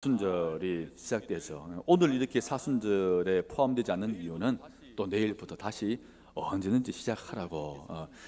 사순절이 시작되죠. 오늘 이렇게 사순절에 포함되지 않는 이유는 또 내일부터 다시 언제든지 시작하라고.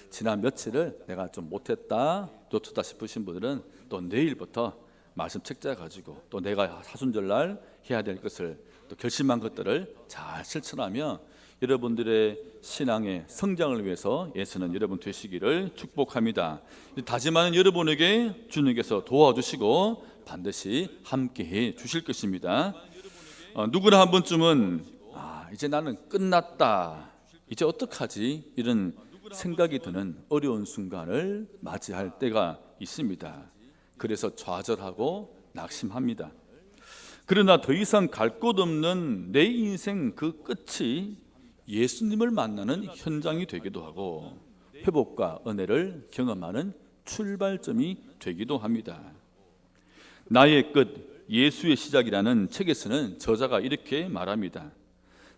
지난 며칠을 내가 좀 못했다, 놓쳤다 싶으신 분들은 또 내일부터 말씀 책자 가지고 또 내가 사순절 날 해야 될 것을 또 결심한 것들을 잘 실천하며 여러분들의 신앙의 성장을 위해서 예수는 여러분 되시기를 축복합니다. 다짐하는 여러분에게 주님께서 도와주시고 반드시 함께해 주실 것입니다. 누구나 한 번쯤은 이제 나는 끝났다, 이제 어떡하지, 이런 생각이 드는 어려운 순간을 맞이할 때가 있습니다. 그래서 좌절하고 낙심합니다. 그러나 더 이상 갈 곳 없는 내 인생 그 끝이 예수님을 만나는 현장이 되기도 하고 회복과 은혜를 경험하는 출발점이 되기도 합니다. 나의 끝, 예수의 시작이라는 책에서는 저자가 이렇게 말합니다.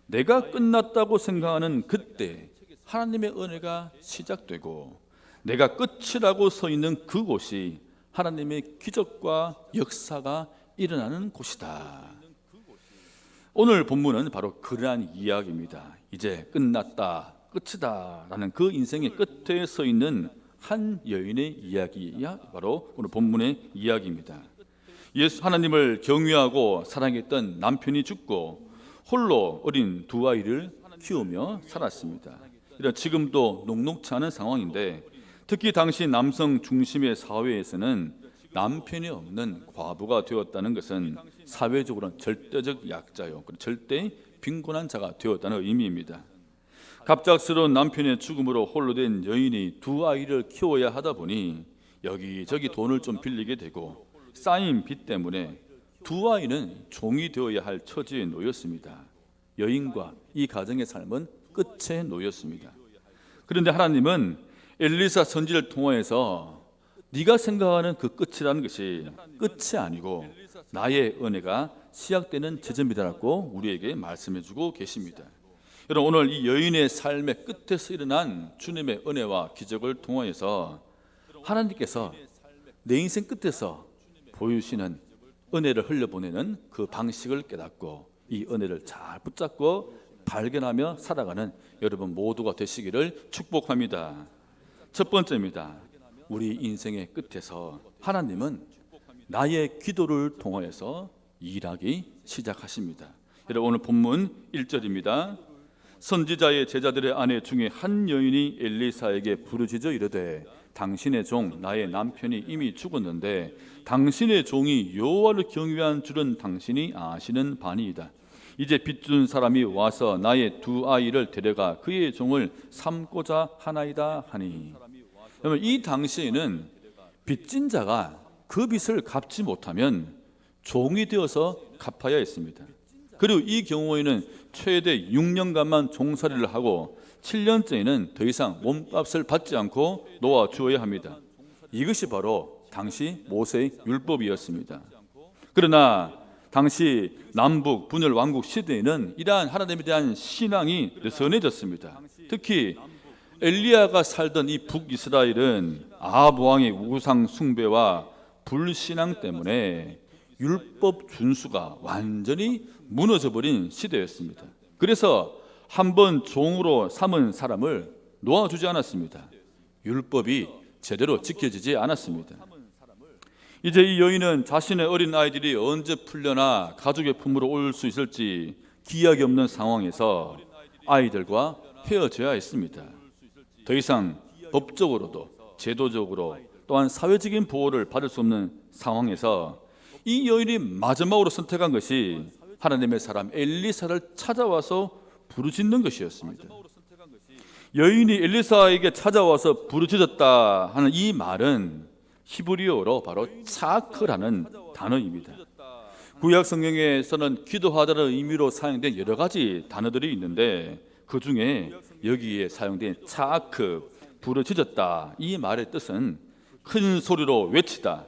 내가 끝났다고 생각하는 그때 하나님의 은혜가 시작되고 내가 끝이라고 서 있는 그곳이 하나님의 기적과 역사가 일어나는 곳이다. 오늘 본문은 바로 그러한 이야기입니다. 이제 끝났다, 끝이다 라는 그 인생의 끝에 서 있는 한 여인의 이야기야 바로 오늘 본문의 이야기입니다. 하나님을 경외하고 사랑했던 남편이 죽고 홀로 어린 두 아이를 키우며 살았습니다. 이런 지금도 녹록치 않은 상황인데 특히 당시 남성 중심의 사회에서는 남편이 없는 과부가 되었다는 것은 사회적으로는 절대적 약자요, 절대 빈곤한 자가 되었다는 의미입니다. 갑작스러운 남편의 죽음으로 홀로 된 여인이 두 아이를 키워야 하다 보니 여기저기 돈을 좀 빌리게 되고 쌓인 빚 때문에 두 아이는 종이 되어야 할 처지에 놓였습니다. 여인과 이 가정의 삶은 끝에 놓였습니다. 그런데 하나님은 엘리사 선지를 통해서 네가 생각하는 그 끝이라는 것이 끝이 아니고 나의 은혜가 시작되는 지점이라고 우리에게 말씀해주고 계십니다. 여러분, 오늘 이 여인의 삶의 끝에서 일어난 주님의 은혜와 기적을 통하여서 하나님께서 내 인생 끝에서 보여주시는 은혜를 흘려보내는 그 방식을 깨닫고 이 은혜를 잘 붙잡고 발견하며 살아가는 여러분 모두가 되시기를 축복합니다. 첫 번째입니다. 우리 인생의 끝에서 하나님은 나의 기도를 통하여서 일하기 시작하십니다. 여러분, 오늘 본문 1절입니다. 선지자의 제자들의 아내 중에 한 여인이 엘리사에게 부르짖어 이르되 당신의 종 나의 남편이 이미 죽었는데 당신의 종이 여호와를 경외한 줄은 당신이 아시는 바니이다. 이제 빚준 사람이 와서 나의 두 아이를 데려가 그의 종을 삼고자 하나이다 하니. 그러면 이 당시에는 빚진 자가 그 빚을 갚지 못하면 종이 되어서 갚아야 했습니다. 그리고 이 경우에는 최대 6년간만 종살이를 하고 7년째에는 더 이상 몸값을 받지 않고 놓아주어야 합니다. 이것이 바로 당시 모세의 율법이었습니다. 그러나 당시 남북 분열 왕국 시대에는 이러한 하나님에 대한 신앙이 느슨해졌습니다. 특히 엘리야가 살던 이 북이스라엘은 아합 왕의 우상 숭배와 불신앙 때문에 율법 준수가 완전히 무너져버린 시대였습니다. 그래서 한번 종으로 삼은 사람을 놓아주지 않았습니다. 율법이 제대로 지켜지지 않았습니다. 이제 이 여인은 자신의 어린 아이들이 언제 풀려나 가족의 품으로 올 수 있을지 기약이 없는 상황에서 아이들과 헤어져야 했습니다. 더 이상 법적으로도 제도적으로 또한 사회적인 보호를 받을 수 없는 상황에서 이 여인이 마지막으로 선택한 것이 하나님의 사람 엘리사를 찾아와서 부르짖는 것이었습니다. 여인이 엘리사에게 찾아와서 부르짖었다 하는 이 말은 히브리어로 바로 차크라는 단어입니다. 구약 성경에서는 기도하다는 의미로 사용된 여러 가지 단어들이 있는데 그 중에 여기에 사용된 차크, 부르짖었다, 이 말의 뜻은 큰 소리로 외치다,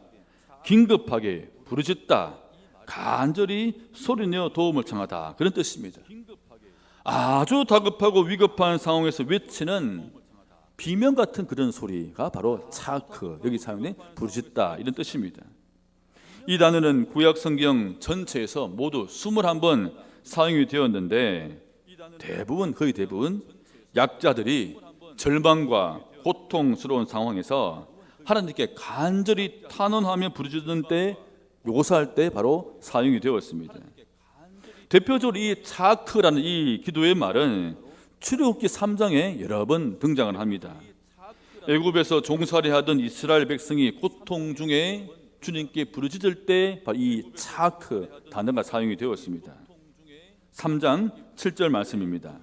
긴급하게 부르짖다, 간절히 소리내어 도움을 청하다, 그런 뜻입니다. 아주 다급하고 위급한 상황에서 외치는 비명 같은 그런 소리가 바로 차크, 여기 사용된 부르짖다, 이런 뜻입니다. 이 단어는 구약 성경 전체에서 모두 21번 사용이 되었는데 거의 대부분 약자들이 절망과 고통스러운 상황에서 하나님께 간절히 탄원하며 부르짖는 때, 묘사할 때 바로 사용이 되었습니다. 대표적으로 이 차크라는 이 기도의 말은 출애굽기 3장에 여러 번 등장을 합니다. 애굽에서 종살이하던 이스라엘 백성이 고통 중에 주님께 부르짖을 때 이 차크 단어가 사용이 되었습니다. 3장 7절 말씀입니다.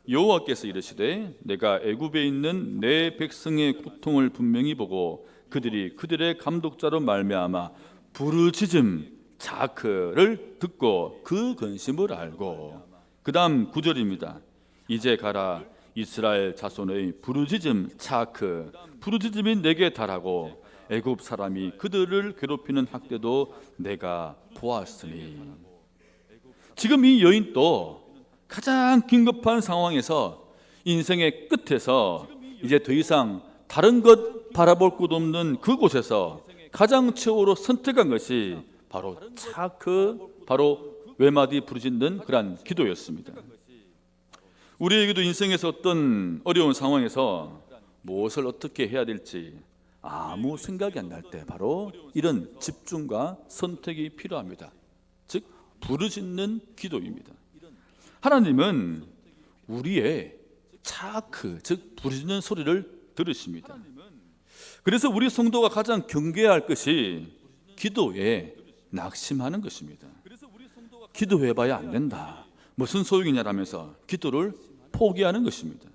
여호와께서 이르시되 내가 애굽에 있는 내 백성의 고통을 분명히 보고 그들이 그들의 감독자로 말미암아 부르짖음 차크를 듣고 그 근심을 알고, 그 다음 9절입니다. 이제 가라 이스라엘 자손의 부르짖음 차크, 부르짖음이 내게 달하고 애굽 사람이 그들을 괴롭히는 학대도 내가 보았으니. 지금 이 여인도 가장 긴급한 상황에서, 인생의 끝에서 이제 더 이상 다른 것 바라볼 곳 없는 그곳에서 가장 최후로 선택한 것이 바로 차크, 바로 외마디 부르짖는 그러한 기도였습니다. 우리에게도 인생에서 어떤 어려운 상황에서 무엇을 어떻게 해야 될지 아무 생각이 안 날 때 바로 이런 집중과 선택이 필요합니다. 즉 부르짖는 기도입니다. 하나님은 우리의 차크, 즉 부르짖는 소리를 들으십니다. 그래서 우리 성도가 가장 경계해야 할 것이 기도에 낙심하는 것입니다. 기도해봐야 안 된다, 무슨 소용이냐라면서 기도를 포기하는 것입니다.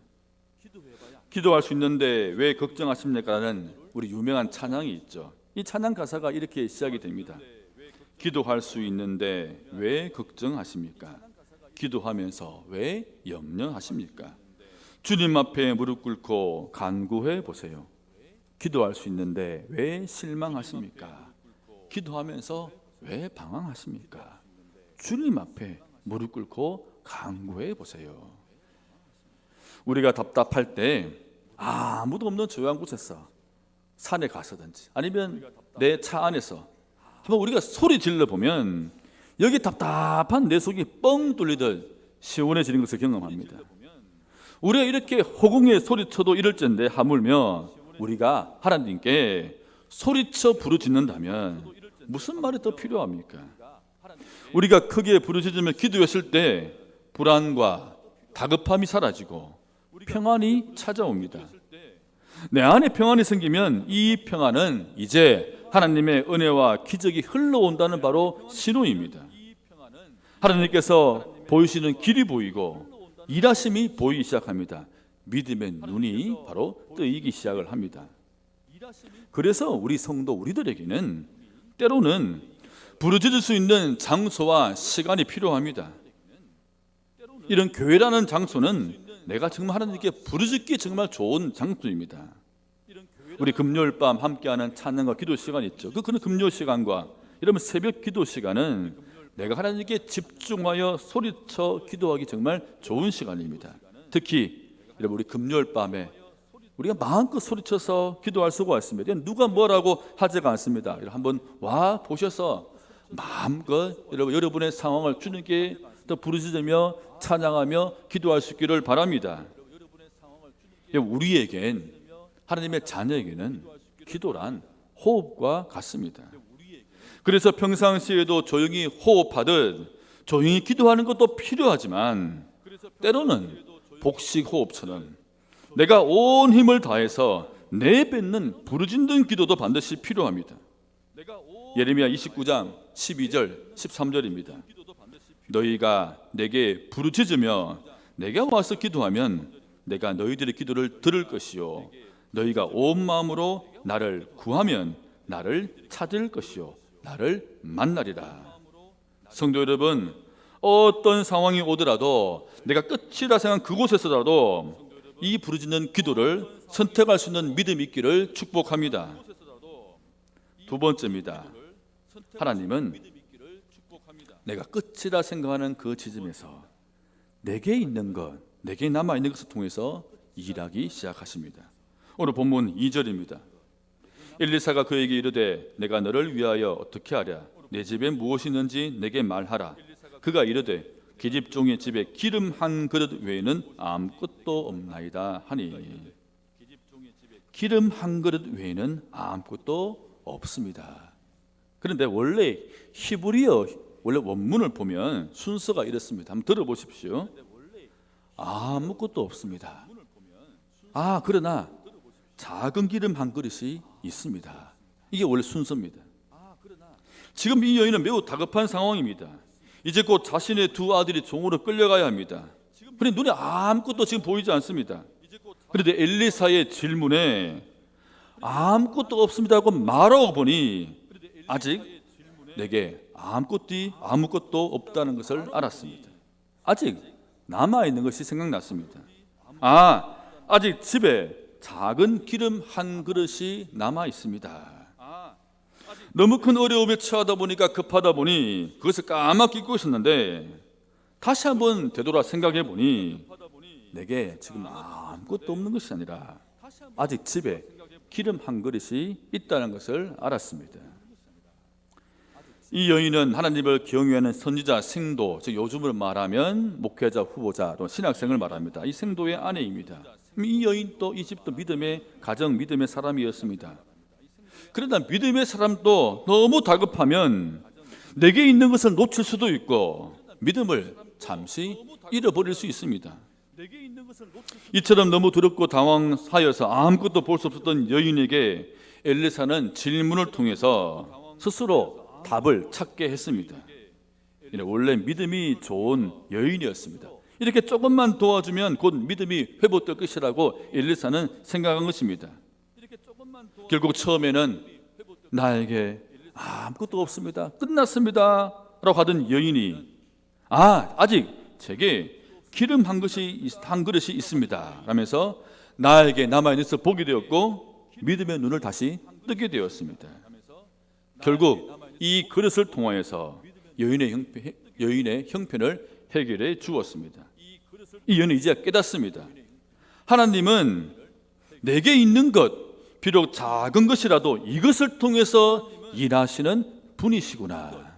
기도할 수 있는데 왜 걱정하십니까라는 우리 유명한 찬양이 있죠. 이 찬양 가사가 이렇게 시작이 됩니다. 기도할 수 있는데 왜 걱정하십니까? 기도하면서 왜 염려하십니까? 주님 앞에 무릎 꿇고 간구해 보세요. 기도할 수 있는데 왜 실망하십니까? 기도하면서 왜 방황하십니까? 주님 앞에 무릎 꿇고 간구해 보세요. 우리가 답답할 때 아무도 없는 조용한 곳에서 산에 가서든지 아니면 내 차 안에서 한번 우리가 소리 질러 보면 여기 답답한 내 속이 뻥 뚫리듯 시원해지는 것을 경험합니다. 우리가 이렇게 허공에 소리쳐도 이럴진데 하물며 우리가 하나님께 소리쳐 부르짖는다면 무슨 말이 더 필요합니까? 우리가 크게 부르짖으며 기도했을 때 불안과 다급함이 사라지고 평안이 찾아옵니다. 내 안에 평안이 생기면 이 평안은 이제 하나님의 은혜와 기적이 흘러온다는 바로 신호입니다. 하나님께서 보이시는 길이 보이고 일하심이 보이기 시작합니다. 믿음의 눈이 바로 뜨이기 시작을 합니다. 그래서 우리 성도 우리들에게는 때로는 부르짖을 수 있는 장소와 시간이 필요합니다. 이런 교회라는 장소는 내가 정말 하나님께 부르짖기 정말 좋은 장소입니다. 우리 금요일 밤 함께하는 찬양과 기도 시간이 있죠. 그런 금요 시간과 이러면 새벽 기도 시간은 내가 하나님께 집중하여 소리쳐 기도하기 정말 좋은 시간입니다. 특히 여러분 우리 금요일 밤에 우리가 마음껏 소리쳐서 기도할 수가 있습니다. 누가 뭐라고 하지가 않습니다. 한번 와 보셔서 마음껏 여러분의 상황을 주님께 또 부르짖으며 찬양하며 기도할 수 있기를 바랍니다. 우리에겐, 하나님의 자녀에게는 기도란 호흡과 같습니다. 그래서 평상시에도 조용히 호흡하듯 조용히 기도하는 것도 필요하지만 때로는 복식 호흡처럼 내가 온 힘을 다해서 내뱉는 부르짖는 기도도 반드시 필요합니다. 예레미야 29장 12절 13절입니다. 너희가 내게 부르짖으며 내가 와서 기도하면 내가 너희들의 기도를 들을 것이요 너희가 온 마음으로 나를 구하면 나를 찾을 것이요 나를 만나리라. 성도 여러분, 어떤 상황이 오더라도 내가 끝이라 생각한 그곳에서라도 이 부르짖는 기도를 선택할 수 있는 믿음이 있기를 축복합니다. 두 번째입니다. 하나님은 내가 끝이라 생각하는 그 지점에서 내게 있는 것, 내게 남아있는 것을 통해서 일하기 시작하십니다. 오늘 본문 2절입니다. 엘리사가 그에게 이르되 내가 너를 위하여 어떻게 하랴? 내 집에 무엇이 있는지 내게 말하라. 그가 이르되 계집종의 집에 기름 한 그릇 외에는 아무것도 없나이다 하니. 기름 한 그릇 외에는 아무것도 없습니다. 그런데 원래 히브리어 원래 원문을 보면 순서가 이렇습니다. 한번 들어보십시오. 아무것도 없습니다. 그러나 작은 기름 한 그릇이 있습니다. 이게 원래 순서입니다. 지금 이 여인은 매우 다급한 상황입니다. 이제 곧 자신의 두 아들이 종으로 끌려가야 합니다. 그런데 눈에 아무것도 지금 보이지 않습니다. 그런데 엘리사의 질문에 아무것도 없습니다고 말하고 보니 아직 내게 아무것도 없다는 것을 알았습니다. 아직 남아있는 것이 생각났습니다. 아직 집에 작은 기름 한 그릇이 남아 있습니다. 너무 큰 어려움에 처하다 보니까 급하다 보니 그것을 까맣게 잊고 있었는데 다시 한번 되돌아 생각해 보니 내게 지금 아무것도 없는 것이 아니라 아직 집에 기름 한 그릇이 있다는 것을 알았습니다. 이 여인은 하나님을 경외하는 선지자 생도, 즉 요즘으로 말하면 목회자 후보자 또 신학생을 말합니다. 이 생도의 아내입니다. 이 여인 또 이 집도 믿음의 가정, 믿음의 사람이었습니다. 그러나 믿음의 사람도 너무 다급하면 내게 있는 것을 놓칠 수도 있고 믿음을 잠시 잃어버릴 수 있습니다. 이처럼 너무 두렵고 당황하여서 아무것도 볼 수 없었던 여인에게 엘리사는 질문을 통해서 스스로 답을 찾게 했습니다. 원래 믿음이 좋은 여인이었습니다. 이렇게 조금만 도와주면 곧 믿음이 회복될 것이라고 엘리사는 생각한 것입니다. 결국 처음에는 나에게 아무것도 없습니다, 끝났습니다 라고 하던 여인이 아직 제게 기름 한 그릇이 있습니다 라면서 나에게 남아있는 것을 보게 되었고 믿음의 눈을 다시 뜨게 되었습니다. 결국 이 그릇을 통하여서 여인의 형편을 해결해 주었습니다. 이 여인은 이제 깨닫습니다. 하나님은 내게 있는 것, 비록 작은 것이라도 이것을 통해서 일하시는 분이시구나.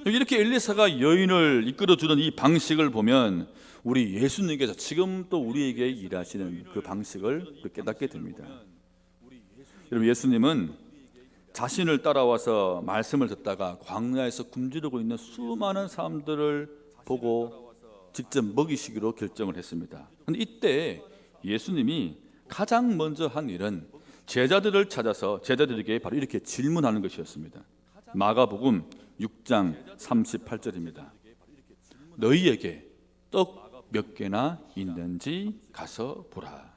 이렇게 엘리사가 여인을 이끌어주는 이 방식을 보면 우리 예수님께서 지금 또 우리에게 일하시는 그 방식을 깨닫게 됩니다. 여러분, 예수님은 자신을 따라와서 말씀을 듣다가 광야에서 굶주리고 있는 수많은 사람들을 보고 직접 먹이시기로 결정을 했습니다. 그런데 이때 예수님이 가장 먼저 한 일은 제자들을 찾아서 제자들에게 바로 이렇게 질문하는 것이었습니다. 마가복음 6장 38절입니다. 너희에게 떡 몇 개나 있는지 가서 보라.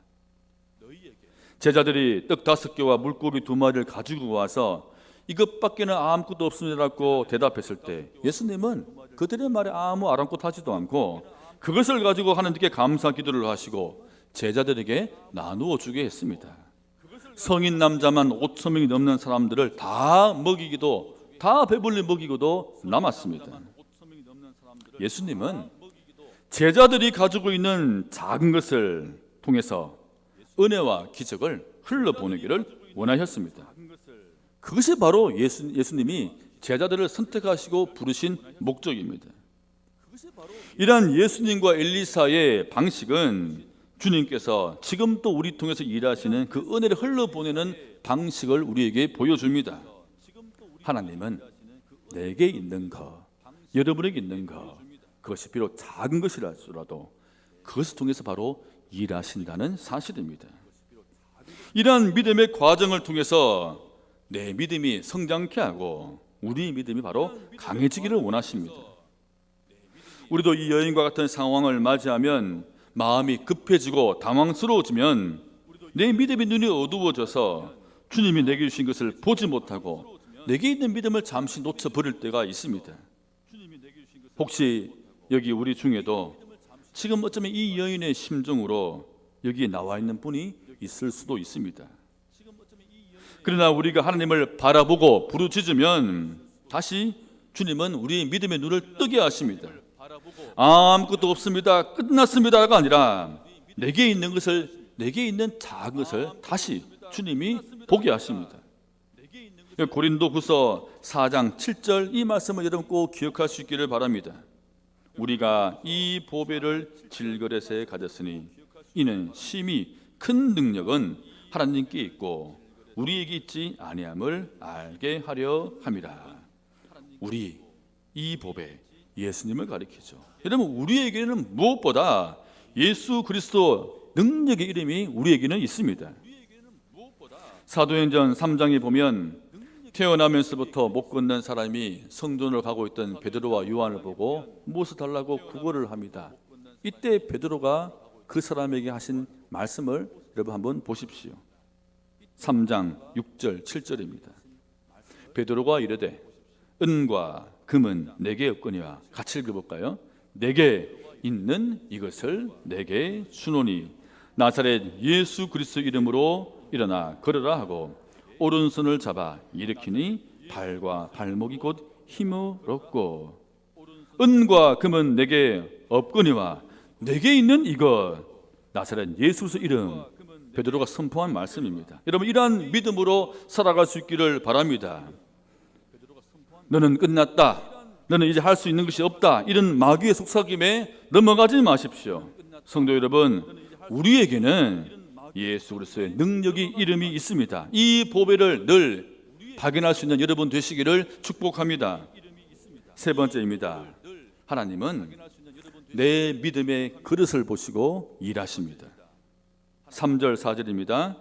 제자들이 떡 5개와 물고기 2마리를 가지고 와서 이것밖에는 아무것도 없습니다라고 대답했을 때 예수님은 그들의 말에 아무 아랑곳하지도 않고 그것을 가지고 하나님께 감사 기도를 하시고 제자들에게 나누어 주게 했습니다. 성인 남자만 5,000명이 넘는 사람들을 다 배불리 먹이고도 남았습니다. 예수님은 제자들이 가지고 있는 작은 것을 통해서 은혜와 기적을 흘러보내기를 원하셨습니다. 그것이 바로 예수님이 제자들을 선택하시고 부르신 목적입니다. 이러한 예수님과 엘리사의 방식은 주님께서 지금 또 우리 통해서 일하시는 그 은혜를 흘러보내는 방식을 우리에게 보여줍니다. 하나님은 내게 있는 것, 여러분에게 있는 것, 그것이 비록 작은 것이라도 그것을 통해서 바로 일하신다는 사실입니다. 이러한 믿음의 과정을 통해서 내 믿음이 성장케 하고 우리 믿음이 바로 강해지기를 원하십니다. 우리도 이 여인과 같은 상황을 맞이하면 마음이 급해지고 당황스러워지면 내 믿음의 눈이 어두워져서 주님이 내게 주신 것을 보지 못하고 내게 있는 믿음을 잠시 놓쳐버릴 때가 있습니다. 혹시 여기 우리 중에도 지금 어쩌면 이 여인의 심정으로 여기에 나와 있는 분이 있을 수도 있습니다. 그러나 우리가 하나님을 바라보고 부르짖으면 다시 주님은 우리의 믿음의 눈을 뜨게 하십니다. 아무것도 없습니다, 끝났습니다가 아니라 내게 있는 작은 것을 다시 주님이 보게 하십니다. 고린도후서 4장 7절 이 말씀을 여러분 꼭 기억할 수 있기를 바랍니다. 우리가 이 보배를 질그릇에 가졌으니 이는 심히 큰 능력은 하나님께 있고 우리에게 있지 아니함을 알게 하려 함이라. 우리 이 보배 예수님을 가리키죠. 여러분 우리에게는 무엇보다 예수 그리스도 능력의 이름이 우리에게는 있습니다. 사도행전 3장에 보면 태어나면서부터 못 걷는 사람이 성전을 가고 있던 베드로와 요한을 보고 무엇을 달라고 구걸을 합니다. 이때 베드로가 그 사람에게 하신 말씀을 여러분 한번 보십시오. 3장 6절 7절입니다. 베드로가 이르되 은과 금은 내게 없거니와 같이 읽어볼까요? 내게 있는 이것을 내게 주노니 나사렛 예수 그리스도 이름으로 일어나 걸으라 하고 오른손을 잡아 일으키니 발과 발목이 곧 힘을 얻고 은과 금은 내게 없거니와 내게 있는 이것 나사렛 예수 그리스도 이름 베드로가 선포한 말씀입니다. 여러분 이러한 믿음으로 살아갈 수 있기를 바랍니다. 너는 끝났다. 너는 이제 할 수 있는 것이 없다. 이런 마귀의 속삭임에 넘어가지 마십시오. 성도 여러분, 우리에게는 예수 그리스도의 능력이 이름이 있습니다. 이 보배를 늘 발견할 수 있는 여러분 되시기를 축복합니다. 세 번째입니다. 하나님은 내 믿음의 그릇을 보시고 일하십니다. 3절 4절입니다.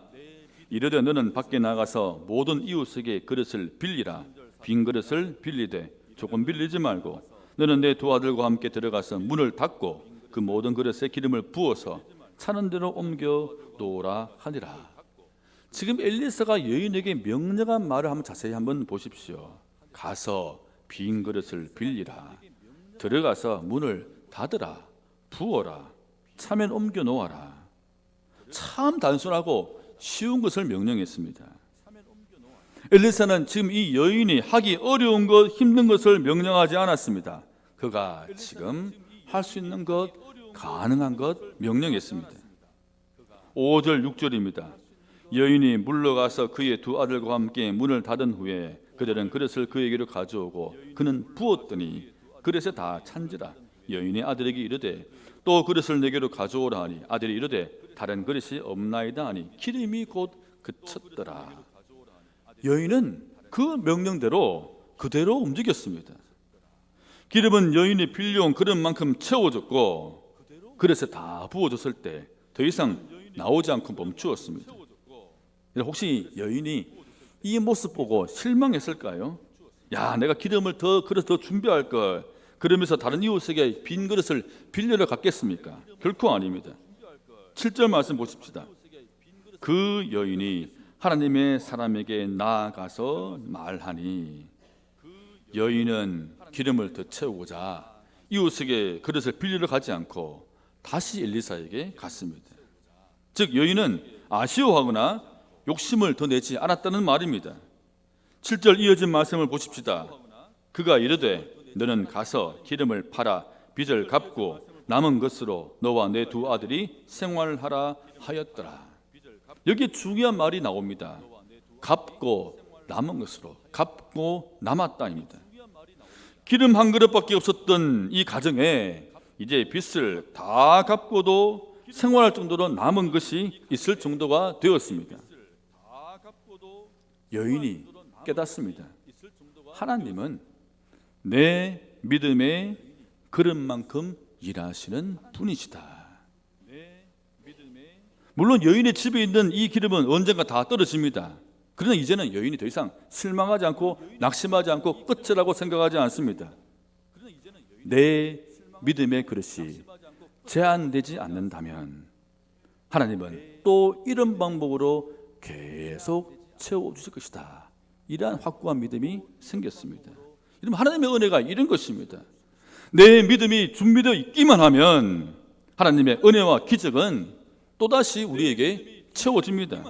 이르되 너는 밖에 나가서 모든 이웃에게 그릇을 빌리라. 빈 그릇을 빌리되 조금 빌리지 말고 너는 내 두 아들과 함께 들어가서 문을 닫고 그 모든 그릇에 기름을 부어서 차는 대로 옮겨 놓으라 하니라. 지금 엘리사가 여인에게 명령한 말을 한번 자세히 한번 보십시오. 가서 빈 그릇을 빌리라. 들어가서 문을 닫으라. 부어라. 차면 옮겨 놓아라. 참 단순하고 쉬운 것을 명령했습니다. 엘리사는 지금 이 여인이 하기 어려운 것, 힘든 것을 명령하지 않았습니다. 그가 지금 할 수 있는 것, 가능한 것 명령했습니다. 5절 6절입니다. 여인이 물러가서 그의 두 아들과 함께 문을 닫은 후에 그들은 그릇을 그에게로 가져오고 그는 부었더니 그릇에 다 찬지라. 여인의 아들에게 이르되 또 그릇을 내게로 가져오라 하니 아들이 이르되 다른 그릇이 없나이다 하니 기름이 곧 그쳤더라. 여인은 그 명령대로 그대로 움직였습니다. 기름은 여인이 빌려온 그릇만큼 채워졌고 그릇에 다 부어졌을 때 더 이상 나오지 않고 멈추었습니다. 혹시 여인이 이 모습 보고 실망했을까요? 야, 내가 기름을 그릇 더 준비할 걸 그러면서 다른 이웃에게 빈 그릇을 빌려러 갔겠습니까? 결코 아닙니다. 7절 말씀 보십시다. 그 여인이 하나님의 사람에게 나아가서 말하니 여인은 기름을 더 채우고자 이웃에게 그릇을 빌리러 가지 않고 다시 엘리사에게 갔습니다. 즉 여인은 아쉬워하거나 욕심을 더 내지 않았다는 말입니다. 7절 이어진 말씀을 보십시다. 그가 이르되 너는 가서 기름을 팔아 빚을 갚고 남은 것으로 너와 내 두 아들이 생활하라 하였더라. 여기 중요한 말이 나옵니다. 갚고 남은 것으로, 갚고 남았다입니다. 기름 한 그릇밖에 없었던 이 가정에 이제 빚을 다 갚고도 생활할 정도로 남은 것이 있을 정도가 되었습니다. 여인이 깨닫습니다. 하나님은 내 믿음의 그릇만큼 일하시는 분이시다. 물론 여인의 집에 있는 이 기름은 언젠가 다 떨어집니다. 그러나 이제는 여인이 더 이상 실망하지 않고 낙심하지 않고 끝이라고 생각하지 않습니다. 내 믿음의 그릇이 제한되지 않는다면 하나님은 또 이런 방법으로 계속 채워주실 것이다. 이러한 확고한 믿음이 생겼습니다. 여러분, 하나님의 은혜가 이런 것입니다. 내 믿음이 준비되어 있기만 하면 하나님의 은혜와 기적은 또다시 우리에게 채워집니다.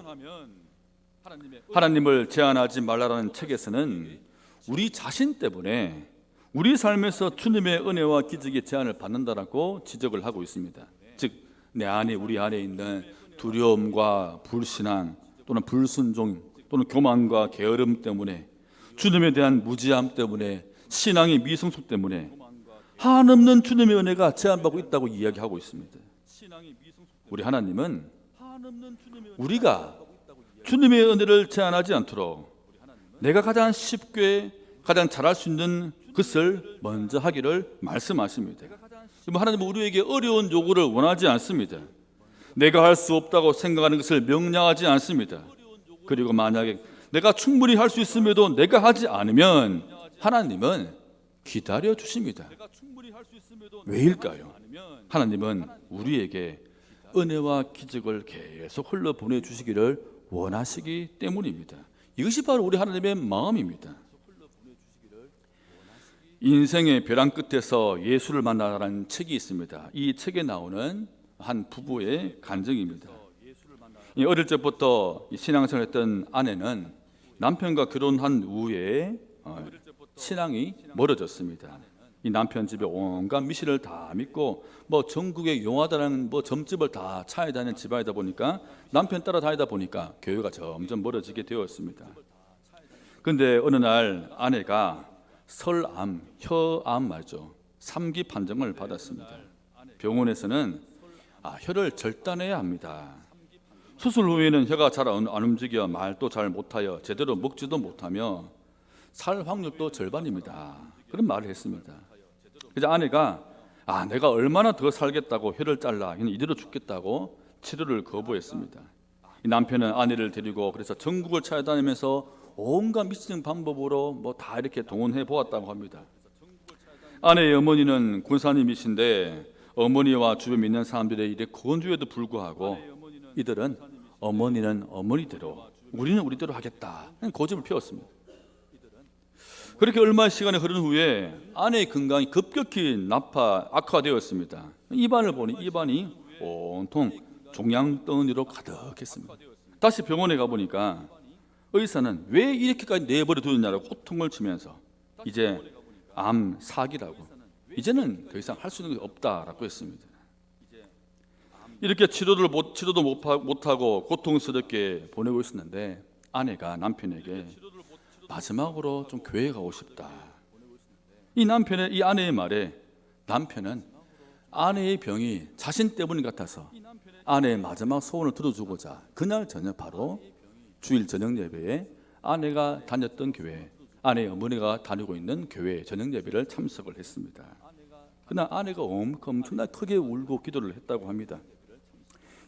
하나님을 제한하지 말라라는 책에서는 우리 자신 때문에 우리 삶에서 주님의 은혜와 기적의 제한을 받는다라고 지적을 하고 있습니다. 즉, 내 안에 우리 안에 있는 두려움과 불신앙, 또는 불순종 또는 교만과 게으름 때문에 주님에 대한 무지함 때문에 신앙의 미성숙 때문에 한없는 주님의 은혜가 제한받고 있다고 이야기하고 있습니다. 우리 하나님은 우리가 주님의 은혜를 제한하지 않도록 내가 가장 쉽게 가장 잘할 수 있는 것을 먼저 하기를 말씀하십니다. 하나님은 우리에게 어려운 요구를 원하지 않습니다. 내가 할 수 없다고 생각하는 것을 명령하지 않습니다. 그리고 만약에 내가 충분히 할 수 있음에도 내가 하지 않으면 하나님은 기다려 주십니다. 왜일까요? 하나님은 우리에게 은혜와 기적을 계속 흘러 보내주시기를 원하시기 때문입니다. 이것이 바로 우리 하나님의 마음입니다. 인생의 벼랑 끝에서 예수를 만나라는 책이 있습니다. 이 책에 나오는 한 부부의 간증입니다. 어릴 적부터 신앙생활을 했던 아내는 남편과 결혼한 후에 신앙이 멀어졌습니다. 이 남편 집에 온갖 미신을 다 믿고 전국에 용하다는 점집을 다 찾아다니는 집안이다 보니까 남편 따라다니다 보니까 교회가 점점 멀어지게 되었습니다. 그런데 어느 날 아내가 설암, 혀암 말죠. 3기 판정을 받았습니다. 병원에서는 혀를 절단해야 합니다. 수술 후에는 혀가 잘 안 움직여 말도 잘 못하여 제대로 먹지도 못하며 살 확률도 절반입니다. 그런 말을 했습니다. 그래서 아내가 내가 얼마나 더 살겠다고 혀를 잘라 이대로 죽겠다고 치료를 거부했습니다. 이 남편은 아내를 데리고 그래서 전국을 찾아다니면서 온갖 미친 방법으로 다 이렇게 동원해 보았다고 합니다. 아내의 어머니는 군사님이신데 어머니와 주변에 있는 사람들의 일에 권유에도 불구하고 이들은 어머니는 어머니대로 우리는 우리대로 하겠다 고집을 피웠습니다. 그렇게 얼마 시간이 흐른 후에 아내의 건강이 급격히 악화되었습니다. 입안을 보니 입안이 온통 종양덩어리로 가득했습니다. 다시 병원에 가보니까 의사는 왜 이렇게까지 내버려 두느냐고 호통을 치면서 이제 암 4기라고 이제는 더 이상 할 수 있는 게 없다라고 했습니다. 이렇게 치료도 못하고 고통스럽게 보내고 있었는데 아내가 남편에게 마지막으로 좀 교회 가고 싶다. 이 아내의 말에 남편은 아내의 병이 자신 때문 같아서 아내의 마지막 소원을 들어주고자 그날 저녁 바로 주일 저녁 예배에 아내가 다녔던 교회, 아내의 어머니가 다니고 있는 교회 저녁 예배를 참석을 했습니다. 그날 아내가 엄청나게 크게 울고 기도를 했다고 합니다.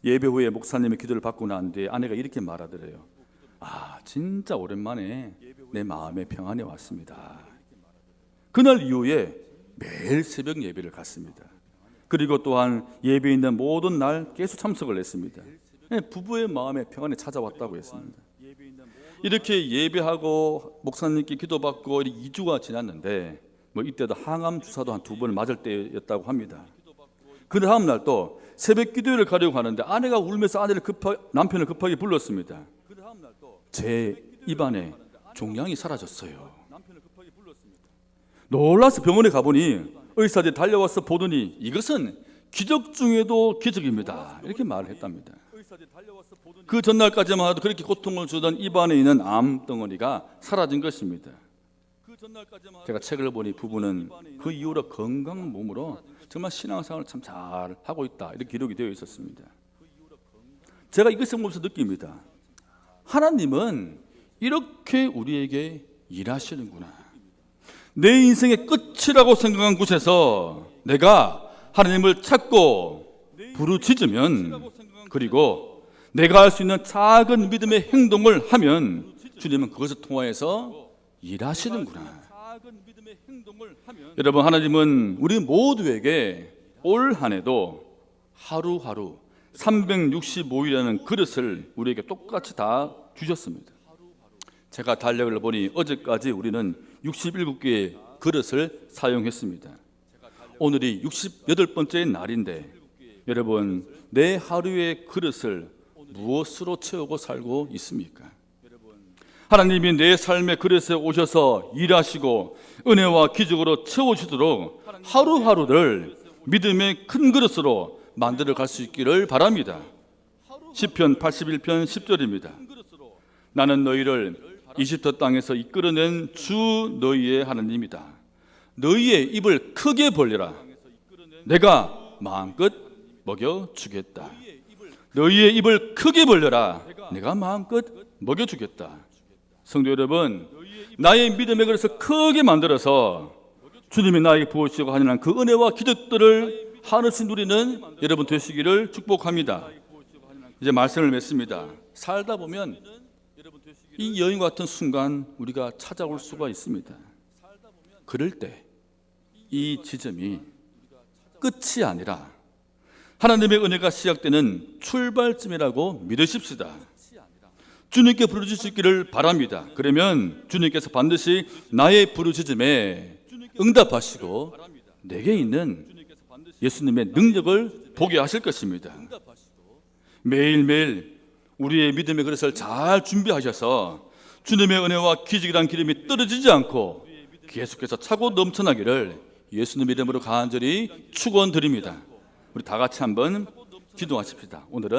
예배 후에 목사님의 기도를 받고 난 뒤에 아내가 이렇게 말하더래요. 진짜 오랜만에 내 마음에 평안이 왔습니다. 그날 이후에 매일 새벽 예배를 갔습니다. 그리고 또한 예배에 있는 모든 날 계속 참석을 했습니다. 부부의 마음에 평안이 찾아왔다고 했습니다. 이렇게 예배하고 목사님께 기도받고 2주가 지났는데 이때도 항암 주사도 한 2번 맞을 때였다고 합니다. 그 다음 날 또 새벽 기도회를 가려고 하는데 아내가 울면서 남편을 급하게 불렀습니다. 제 입안에 종양이 사라졌어요. 놀라서 병원에 가보니 의사들이 달려와서 보더니 이것은 기적 중에도 기적입니다. 이렇게 말을 했답니다. 그 전날까지만 해도 그렇게 고통을 주던 입안에 있는 암덩어리가 사라진 것입니다. 제가 책을 보니 부부는 그 이후로 건강한 몸으로 정말 신앙생활을 참 잘하고 있다 이렇게 기록이 되어 있었습니다. 제가 이것을 보면서 느낍니다. 하나님은 이렇게 우리에게 일하시는구나. 내 인생의 끝이라고 생각한 곳에서 내가 하나님을 찾고 부르짖으면 그리고 내가 할 수 있는 작은 믿음의 행동을 하면 주님은 그것을 통하여서 일하시는구나. 여러분, 하나님은 우리 모두에게 올 한 해도 하루하루 365일이라는 그릇을 우리에게 똑같이 다 주셨습니다. 제가 달력을 보니 어제까지 우리는 67개의 그릇을 사용했습니다. 오늘이 68번째 날인데 여러분, 내 하루의 그릇을 무엇으로 채우고 살고 있습니까? 하나님이 내 삶의 그릇에 오셔서 일하시고 은혜와 기적으로 채워주도록 하루하루를 믿음의 큰 그릇으로 만들어 갈 수 있기를 바랍니다. 시편 81편 10절입니다. 나는 너희를 이집트 땅에서 이끌어낸 주 너희의 하나님이다. 너희의 입을 크게 벌려라. 내가 마음껏 먹여주겠다. 너희의 입을 크게 벌려라. 내가 마음껏 먹여주겠다. 성도 여러분, 나의 믿음의 그릇을 크게 만들어서 주님이 나에게 부어주시고 하는 그 은혜와 기적들을 하나씩 누리는 여러분 되시기를 축복합니다. 이제 말씀을 맺습니다. 살다 보면 이 여인 같은 순간 우리가 찾아올 수가 있습니다. 그럴 때 이 지점이 끝이 아니라 하나님의 은혜가 시작되는 출발점이라고 믿으십시다. 주님께 부르짖기를 바랍니다. 그러면 주님께서 반드시 나의 부르짖음에 응답하시고 내게 있는 예수님의 능력을 보게 하실 것입니다. 매일매일 우리의 믿음의 그릇을 잘 준비하셔서 주님의 은혜와 기적이란 기름이 떨어지지 않고 계속해서 차고 넘쳐나기를 예수님 이름으로 간절히 축원드립니다. 우리 다 같이 한번 기도하십시다. 오늘은